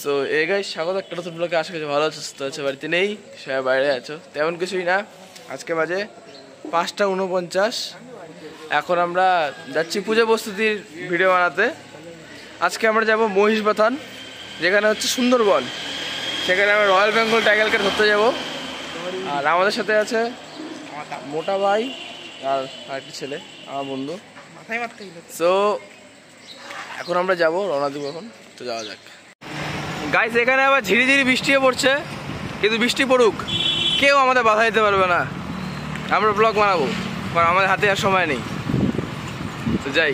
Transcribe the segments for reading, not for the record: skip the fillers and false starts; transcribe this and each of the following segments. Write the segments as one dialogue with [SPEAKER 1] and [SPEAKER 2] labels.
[SPEAKER 1] So এই guys স্বাগত একটা নতুন ব্লগে। আশা করি ভালো আছো, সুস্থ আছো, বাড়িতে নেই, সবাই বাইরে আছো, তেমন কিছুই না। আজকে বাজে 5টা 49। এখন আমরা যাচ্ছি পুজো প্রস্তুতির ভিডিও বানাতে। আজকে আমরা যাব মহিষবাথান, যেখানে হচ্ছে সুন্দরবন। সেখানে আমরা রয়্যাল বেঙ্গল টাইগারকে ধরতে যাব। আর আমাদের সাথে আছে মোটা ভাই আর আরেকটি ছেলে, আমার বন্ধু। সো এখন আমরা যাব, রওনা দেবো এখন। তো যাওয়া যাক গাইস। এখানে আবার ঝিরিঝিরি বৃষ্টিও পড়ছে, কিন্তু বৃষ্টি পড়ুক কেউ আমাদের বাধা দিতে পারবে না। আমরা ব্লগ বানাবো, কারণ আমাদের হাতে আর সময় নেই। তো যাই।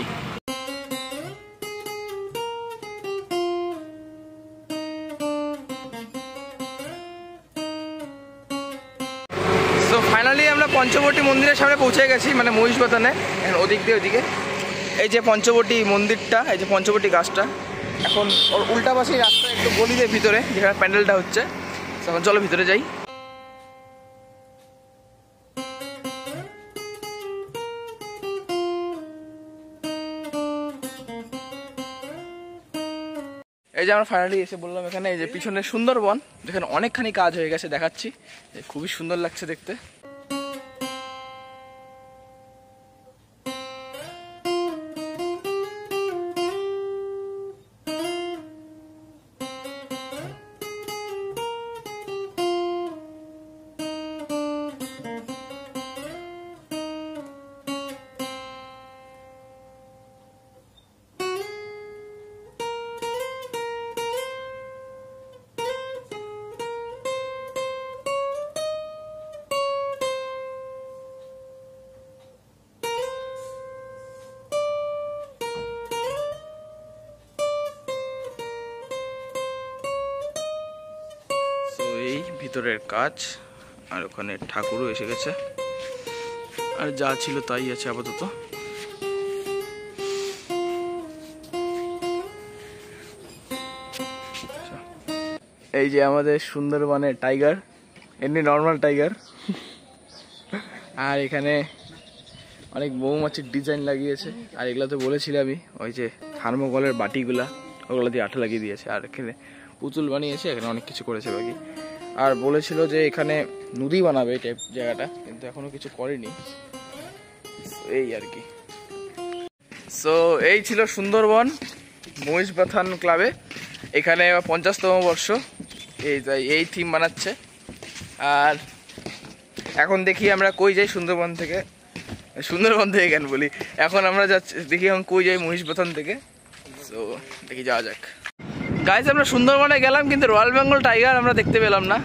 [SPEAKER 1] তো ফাইনালি আমরা পঞ্চবটী মন্দিরের সামনে পৌঁছে গেছি, মানে মহিষবাথানে। ওদিক দিয়ে ওদিকে এই যে পঞ্চবটী মন্দিরটা, এই যে পঞ্চবটী গাছটা। এখন ওর উল্টা পাশে রাস্তা একটু গলিদের ভিতরে, যেখানে প্যান্ডেলটা হচ্ছে। এখন চলো ভিতরে যাই। এই যে আমরা ফাইনালি এসে বললাম এখানে, এই যে পিছনে সুন্দরবন, যেখানে অনেকখানি কাজ হয়ে গেছে, দেখাচ্ছি। খুবই সুন্দর লাগছে দেখতে। ভিতরের কাজ, আর ওখানে ঠাকুরও এসে গেছে, আর যা ছিল তাই আছে আপাতত। এই যে আমাদের সুন্দরবনের টাইগার, এমনি নর্মাল টাইগার। আর এখানে অনেক মৌমাছির ডিজাইন লাগিয়েছে। আর এগুলো তো বলেছিলামই, ওই যে থার্মোকলের বাটিগুলা, ওগুলো দিয়ে আঠা লাগিয়ে দিয়েছে। আর এখানে পুতুল বানিয়েছে, এখানে অনেক কিছু করেছে বাকি। আর বলেছিল যে এখানে নদী বানাবে এই টাইপ জায়গাটা, কিন্তু এখনো কিছু করেনি। এই আর কি। সো এই ছিল সুন্দরবন মহিষবাথান ক্লাবে। এখানে 50তম বর্ষ, এই থিম বানাচ্ছে। আর এখন দেখি আমরা কই যাই সুন্দরবন থেকে কেন বলি, এখন আমরা যাচ্ছি, দেখি এখন কই যাই মহিষবাথান থেকে। সো দেখি, যাওয়া যাক গাইস। আমরা সুন্দরবনে গেলাম, কিন্তু রয়্যাল বেঙ্গল টাইগার আমরা দেখতে পেলাম না।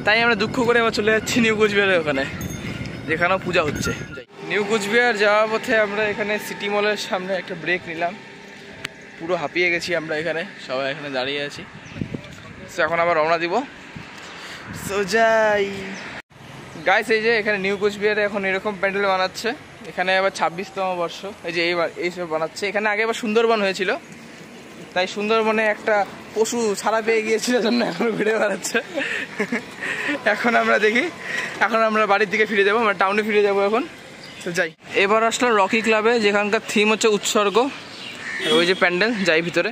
[SPEAKER 1] তাই আমরা দুঃখ করে আবার চলে যাচ্ছি নিউ কোচবিহারের ওখানে, যেখানেও পূজা হচ্ছে। নিউ কোচবিহার যাওয়ার পথে আমরা এখানে সিটি মলের সামনে একটা ব্রেক নিলাম। পুরো হাঁপিয়ে গেছি আমরা, এখানে সবাই এখানে দাঁড়িয়ে আছি। সো এখন আবার রওনা দিব। সো যাই গাইস। এই যে এখানে নিউ কোচবিহারে এখন এরকম প্যান্ডেল বানাচ্ছে। এখানে আবার 26তম বর্ষ, এই যে এইসব বানাচ্ছে। এখানে আগে আবার সুন্দরবন হয়েছিল, তাই সুন্দরবনে একটা পশু ছাড়া পেয়ে গিয়েছিল, জন্য এখন ঘুরে বেড়াচ্ছে। এখন আমরা দেখি, এখন আমরা বাড়ির দিকে ফিরে যাবো, আমরা টাউনে ফিরে যাবো এখন। তো যাই। এবার আসলাম রকি ক্লাবে, যেখানকার থিম হচ্ছে উৎসর্গ। ওই যে প্যান্ডেল, যাই ভিতরে।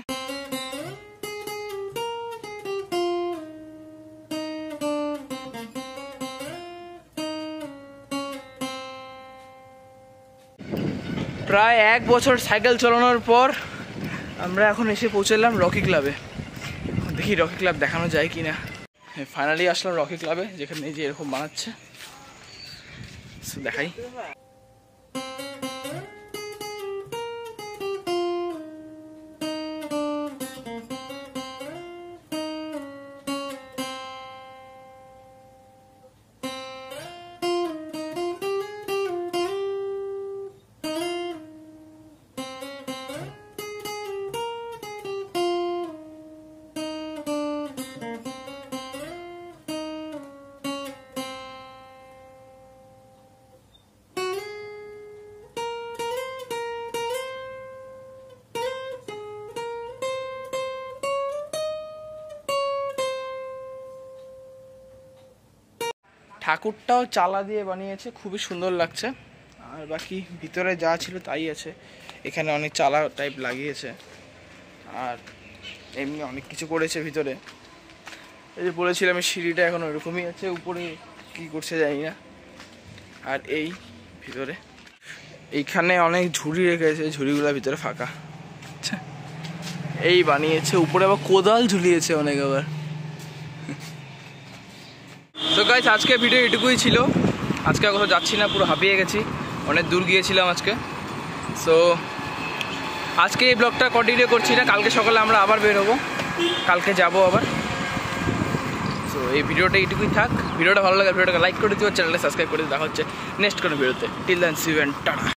[SPEAKER 1] প্রায় 1 বছর সাইকেল চালানোর পর আমরা এখন এসে পৌঁছলাম রকি ক্লাবে। দেখি রকি ক্লাব দেখানো যায় কিনা। ফাইনালি আসলাম রকি ক্লাবে, যেখানে এই যে এরকম বানাচ্ছে। দেখাই। ঠাকুরটাও চালা দিয়ে বানিয়েছে, খুবই সুন্দর লাগছে। আর বাকি ভিতরে যা ছিল তাই আছে। এখানে অনেক চালা টাইপ লাগিয়েছে। আর এমনি অনেক কিছু করেছে ভিতরে। এই যে বলেছিলাম সিঁড়িটা এখন ওরকমই আছে, উপরে কি করছে জানি না। আর এই ভিতরে এইখানে অনেক ঝুড়ি রেখেছে, ঝুড়িগুলোর ভিতরে ফাঁকা। আচ্ছা, এই বানিয়েছে, উপরে আবার কোদাল ঝুলিয়েছে অনেক আবার। তো গাইস আজকে ভিডিও এটুকুই ছিল। আজকে কোথাও যাচ্ছি না, পুরো হাঁপিয়ে গেছি, অনেক দূর গিয়েছিলাম আজকে। সো আজকে এই ব্লগটা কন্টিনিউ করছি না, কালকে সকালে আমরা আবার বের হবো, কালকে যাব আবার। সো এই ভিডিওটা এইটুকুই থাক। ভিডিওটা ভালো লাগে ভিডিওটাকে লাইক করে দিও, চ্যানেলটা সাবস্ক্রাইব করে দিও। দেখা হচ্ছে নেক্সট কোনো ভিডিওতে। Till then see you and tata.